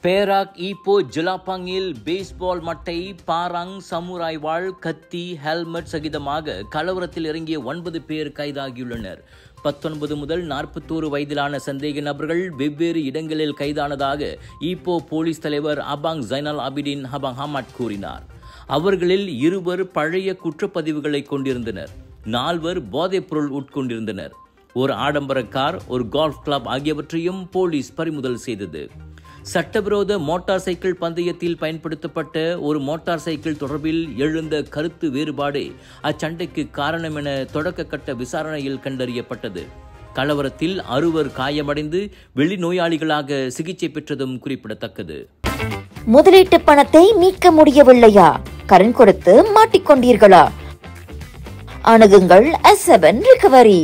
Perak Ipoh ஜிலாப்பாங்கில் baseball மட்டை, பாராங், samurai வாள், கத்தி, ஹெல்மெட் சகிதமாக கலவரத்தில் இறங்கிய 9 பேர் கைதாகியுள்ளனர். 19 முதல் 41 வயதிலான சந்தேக நபர்கள் வெவ்வேறு இடங்களில் கைதானதாக ஈப்போ போலீஸ் தலைவர் அபாங் ஜைனல் ஆபிடின் ஹபாங் ஹமாட் கூறினார். அவர்களில் 2 பழைய குற்றப்பதிவுகளை கொண்டிருந்தனர், 4 போதைப்பொருள் உட்கொண்டிருந்தனர். ஒரு ஆடம்பர கார், ஒரு கோல்ஃப் கிளப் ஆகியவற்றையும் போலீஸ் பறிமுதல் செய்தது. சட்டவிரோத மோட்டார் சைக்கிள் பந்தயத்தில் பயன்படுத்தப்பட்ட ஒரு மோட்டார் சைக்கிள் தொடர்பில் எழுந்த கருத்து வேறுபாடே அச்சண்டைக்கு காரணம் என தொடக்க கட்ட விசாரணையில் கண்டறியப்பட்டது. கலவரத்தில் 6 காயமடைந்து வெளிநோயாளிகளாக சிகிச்சை பெற்றதும் குறிப்பிடத்தக்கது. முதலீட்டு பணத்தை மீட்க முடியவில்லையா? கடன் கொடுத்து மாட்டிக்கொண்டீர்களா? அணுகுங்கள் S7 ரிகவரி.